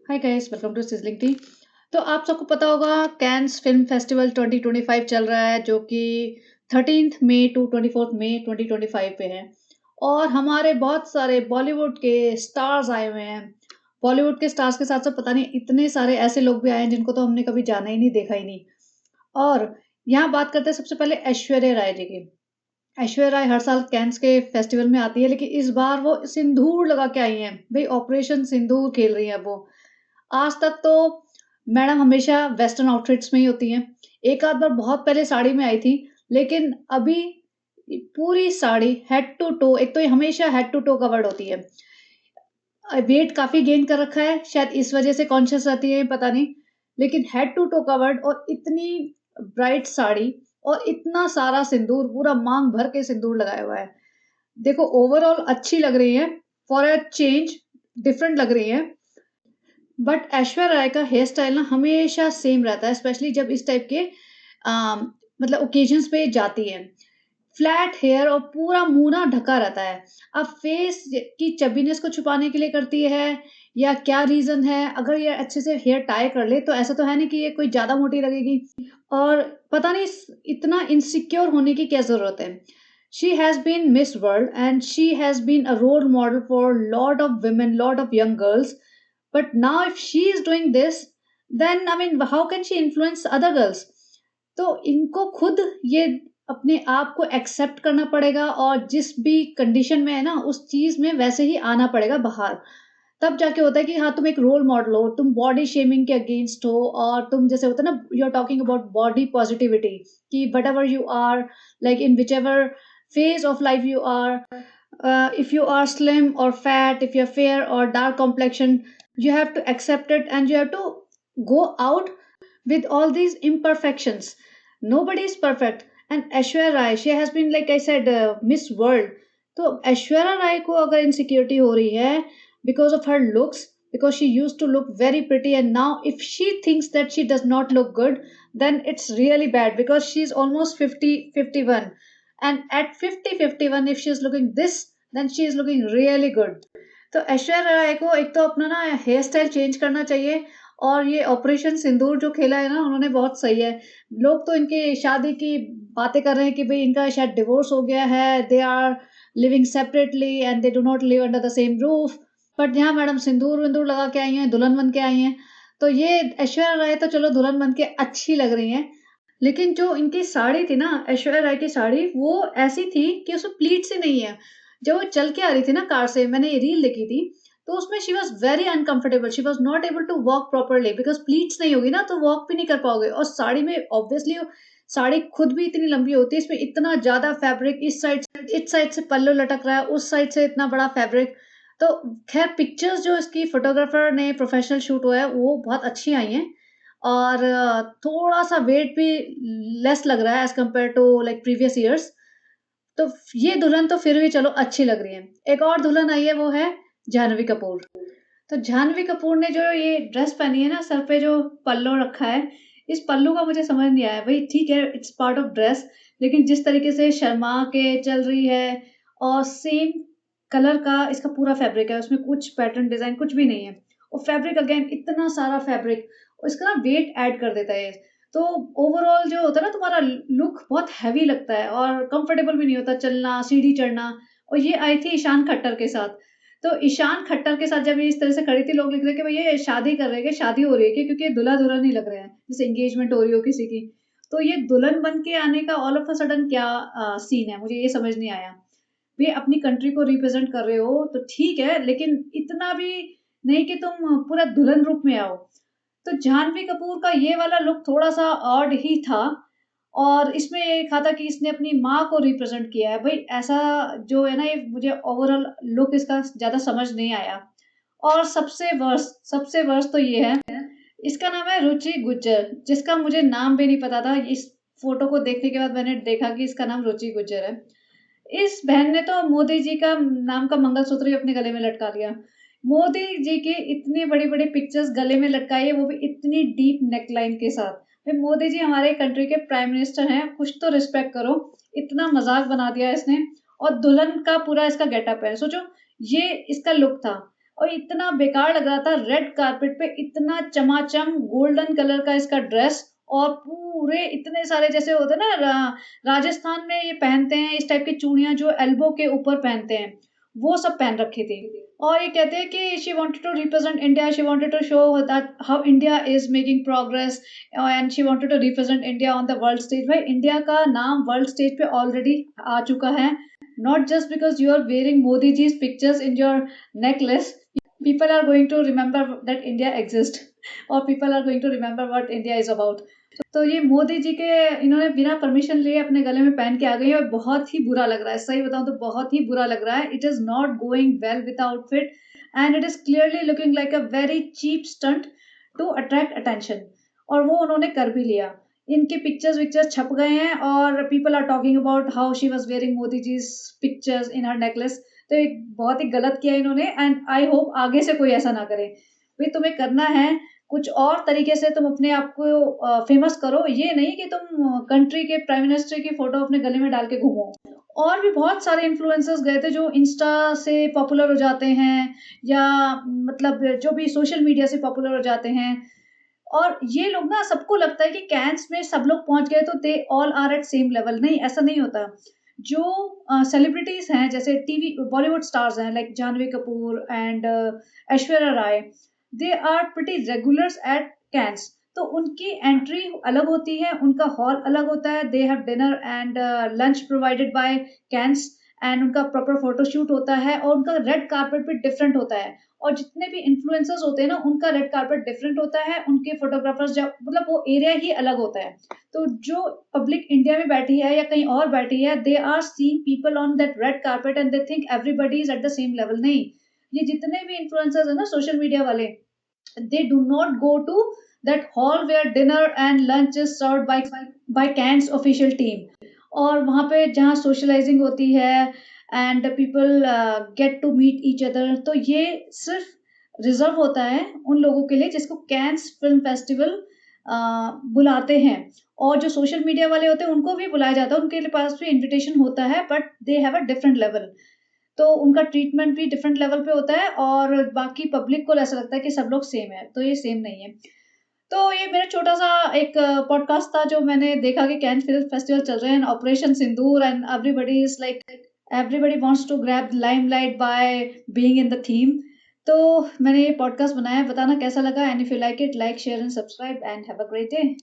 Hi guys, welcome to sizzling tea. तो आप सबको पता होगा कैन्स फिल्म फेस्टिवल 2025 चल रहा है, जो कि 13th मई टू 24th मई 2025 पे है। और हमारे बहुत सारे बॉलीवुड के स्टार्स आए हुए हैं। बॉलीवुड के स्टार्स के साथ साथ पता नहीं इतने सारे ऐसे लोग भी आए हैं जिनको तो हमने कभी जाना ही नहीं, देखा ही नहीं। और यहाँ बात करते हैं सबसे पहले ऐश्वर्या राय जी की। ऐश्वर्या राय हर साल कैन्स के फेस्टिवल में आती है, लेकिन इस बार वो सिंदूर लगा के आई हैं। भाई, ऑपरेशन सिंदूर खेल रही हैं वो। आज तक तो मैडम हमेशा वेस्टर्न आउटफिट्स में ही होती हैं। एक आध बार बहुत पहले साड़ी में आई थी, लेकिन अभी पूरी साड़ी हेड टू टो, एक तो ये हमेशा हेड टू टो कवर्ड होती है। वेट काफ़ी गेन कर रखा है, शायद इस वजह से कॉन्शियस रहती है, पता नहीं। लेकिन हेड टू टो कवर्ड और इतनी ब्राइट साड़ी और इतना सारा सिंदूर, पूरा मांग भर के सिंदूर लगाया हुआ है। देखो, ओवरऑल अच्छी लग रही है, फॉर अ चेंज डिफरेंट लग रही है। बट ऐश्वर्या राय का हेयर स्टाइल ना हमेशा सेम रहता है, स्पेशली जब इस टाइप के मतलब ओकेजन्स पे जाती है। फ्लैट हेयर और पूरा मुंह ना ढका रहता है। अब फेस की चबीनेस को छुपाने के लिए करती है, या क्या रीजन है? अगर ये अच्छे से हेयर टाई कर ले तो ऐसा तो है नहीं कि ये कोई ज्यादा मोटी लगेगी। और पता नहीं इतना इनसिक्योर होने की क्या जरूरत है। She has been Miss World and she has been a role model for lot of women, lot of young girls. But now if she is doing this, then I mean, how can she influence other girls? तो इनको खुद ये अपने आप को accept करना पड़ेगा, और जिस भी कंडीशन में है ना, उस चीज में वैसे ही आना पड़ेगा बाहर। तब जाके होता है कि हाँ, तुम एक रोल मॉडल हो, तुम बॉडी शेमिंग के अगेंस्ट हो, और तुम जैसे होता है ना, you are talking about body positivity, कि whatever you are, like in whichever phase of life you are, if you are slim or fat, if you're fair or dark complexion, you have to accept it and you have to go out with all these imperfections. Nobody is perfect. And Aishwarya Rai, she has been, like I said, Miss World. तो ऐश्वर्या राय को अगर insecurity हो रही है because of her looks, because she used to look very pretty, and now if she thinks that she does not look good, then it's really bad, because she's almost 50, 51, and at 50, 51, if she is looking this, then she is looking really good. तो ऐश्वर्या राय को एक तो अपना ना hair style change करना चाहिए। और ये ऑपरेशन सिंदूर जो खेला है ना उन्होंने, बहुत सही है। लोग तो इनकी शादी की बातें कर रहे हैं कि भाई इनका शायद डिवोर्स हो गया है, they are living separately and they do not live under the same roof. But यहाँ मैडम सिंदूर विंदूर लगा के आई हैं, दुल्हन बन के आई हैं। तो ये ऐश्वर्या राय तो चलो दुल्हन बन के अच्छी लग रही हैं, लेकिन जो इनकी साड़ी थी ना, ऐश्वर्या राय की साड़ी, वो ऐसी थी कि उसमें प्लीट्स ही नहीं है। जब वो चल के आ रही थी ना कार से, मैंने ये रील देखी थी, तो उसमें she was very uncomfortable, she was not able to walk properly, because pleats नहीं होगी ना तो वॉक भी नहीं कर पाओगे। और साड़ी में ऑब्वियसली साड़ी खुद भी इतनी लंबी होती है, इसमें इतना ज्यादा फैब्रिक, इस साइड से पल्लू लटक रहा है, उस साइड से इतना बड़ा फैब्रिक। तो खैर, पिक्चर्स जो इसकी फोटोग्राफर ने प्रोफेशनल शूट हुआ है वो बहुत अच्छी आई हैं। और थोड़ा-सा वेट भी लेस लग रहा है as compare to like previous years. तो ये दुल्हन तो फिर भी चलो अच्छी लग रही है। एक और दुल्हन आई है, वो है जाह्नवी कपूर। तो जाह्नवी कपूर ने जो ये ड्रेस पहनी है ना, सर पे जो पल्लू रखा है, इस पल्लू का मुझे समझ नहीं आया। भई ठीक है, इट्स पार्ट ऑफ ड्रेस, लेकिन जिस तरीके से शर्मा के चल रही है, और सेम कलर का इसका पूरा फैब्रिक है, उसमें कुछ पैटर्न डिज़ाइन कुछ भी नहीं है। और फैब्रिक अगेन इतना सारा फैब्रिक, और इसका ना वेट ऐड कर देता है ये। तो ओवरऑल जो होता है ना, तुम्हारा लुक बहुत हेवी लगता है और कंफर्टेबल भी नहीं होता चलना, सीढ़ी चढ़ना। और ये आई थी ईशान खट्टर के साथ। तो ईशान खट्टर के साथ जब ये इस तरह से खड़ी थी, लोग लिख रहे हैं कि भई ये शादी कर रहे हैं, कि शादी हो रही है क्या? क्योंकि ये दूल्हा-दुल्हन ही लग रहे हैं, जैसे एंगेजमेंट हो रही हो किसी की। तो ये दुल्हन बन के आने का ऑल ऑफ अ सडन क्या सीन है? मुझे ये समझ नहीं आया। भई अपनी कंट्री को रिप्रेज़ेंट कर रहे हो तो ठीक है, लेकिन इतना भी नहीं कि तुम पूरा दुल्हन रूप में आओ। तो जाह्नवी कपूर का ये वाला लुक थोड़ा-सा ऑड ही था। और इसमें ये था कि इसने अपनी माँ को रिप्रेज़ेंट किया है। भई ऐसा जो है ना, ये मुझे ओवरऑल लुक इसका ज़्यादा समझ नहीं आया। और सबसे वर्स्ट तो ये है, इसका नाम है रुचि गुज्जर, जिसका मुझे नाम भी नहीं पता था। इस फ़ोटो को देखने के बाद मैंने देखा कि इसका नाम रुचि गुज्जर है। इस बहन ने तो मोदी जी का नाम का मंगलसूत्र ही अपने गले में लटका लिया। मोदी जी की इतनी बड़ी-बड़ी पिक्चर्स गले में लटकाई है, वो भी इतनी डीप नेकलाइन के साथ। भाई मोदी जी हमारे कंट्री के प्राइम मिनिस्टर हैं, कुछ तो रिस्पेक्ट करो। इतना मज़ाक बना दिया इसने। और दुल्हन का पूरा इसका गेटअप है। सोचो, ये इसका लुक था। और इतना बेकार लग रहा था। रेड कारपेट पे इतना चमाचम गोल्डन कलर का इसका ड्रेस, और पूरे इतने सारे जैसे होते हैं ना राजस्थान में ये पहनते हैं इस टाइप की चूड़ियां जो एल्बो के ऊपर पहनते हैं, वो सब पहन रखी थी। और ये कहते हैं कि she wanted to represent India, she wanted to show that how India is making progress and she wanted to represent India on the world stage. भाई इंडिया का नाम वर्ल्ड स्टेज पे ऑलरेडी आ चुका है। Not just because you are wearing Modi ji pictures in your necklace, people are going to remember that India exists, or people are going to remember what India is about. तो ये मोदी जी के इन्होंने बिना permission लिए अपने गले में पहन के आ गई है, और बहुत ही बुरा लग रहा है। सही बताऊं तो बहुत ही बुरा लग रहा है। It is not going well with outfit and it is clearly looking like a very cheap stunt to attract attention, और वो उन्होंने कर भी लिया। इनके पिक्चर्स छप गए हैं और people are talking about how she was wearing Modi ji pictures in her necklace. तो एक बहुत ही गलत किया इन्होंने, एंड आई होप आगे से कोई ऐसा ना करे। भाई तुम्हें करना है कुछ और तरीके से, तुम अपने आप को फेमस करो, ये नहीं कि तुम कंट्री के प्राइम मिनिस्टर की फोटो अपने गले में डाल के घूमो। और भी बहुत सारे इन्फ्लुएंसर्स गए थे जो इंस्टा से पॉपुलर हो जाते हैं, या मतलब जो भी सोशल मीडिया से पॉपुलर हो जाते हैं। और ये लोग ना, सबको लगता है कि कैंस में सब लोग पहुंच गए तो they all are at same level. नहीं, ऐसा नहीं होता। जो सेलिब्रिटीज हैं, जैसे टीवी बॉलीवुड स्टार्स हैं like Janhvi Kapoor and Aishwarya Rai, they are pretty regulars at Cannes. तो उनकी एंट्री अलग होती है, उनका हॉल अलग होता है। They have dinner and lunch provided by Cannes, and उनका प्रॉपर फोटोशूट होता है, और उनका रेड कारपेट भी डिफरेंट होता है। और जितने भी इन्फ्लुएंसर्स होते हैं ना, उनका रेड कारपेट डिफरेंट होता है, उनके फोटोग्राफर्स जब मतलब वो एरिया ही अलग होता है। तो जो पब्लिक इंडिया में बैठी है या कहीं और बैठी है, they are seeing people on that red carpet and they think everybody is at the same level. नहीं, ये जितने भी इन्फ्लुएंसर्स है ना सोशल मीडिया वाले, they do not go to that hall where dinner and lunch is served by Cannes official team, और वहाँ पे जहाँ सोशलाइजिंग होती है and people get to meet each other. तो ये सिर्फ रिजर्व होता है उन लोगों के लिए जिसको कैंस फिल्म फेस्टिवल बुलाते हैं। और जो सोशल मीडिया वाले होते हैं उनको भी बुलाया जाता है, उनके पास भी इनविटेशन होता है, but they have a different level. तो उनका ट्रीटमेंट भी डिफरेंट लेवल पे होता है, और बाकी पब्लिक को ऐसा लगता है कि सब लोग सेम है, तो ये सेम नहीं है। तो ये मेरा छोटा सा एक पॉडकास्ट था जो मैंने देखा कि कैन फिल्म फेस्टिवल चल रहे हैं, operation Sindoor, and everybody is like everybody wants to grab limelight by being in the theme. तो मैंने ये पॉडकास्ट बनाया, बताना कैसा लगा, and if you like it, like share and subscribe, and have a great day.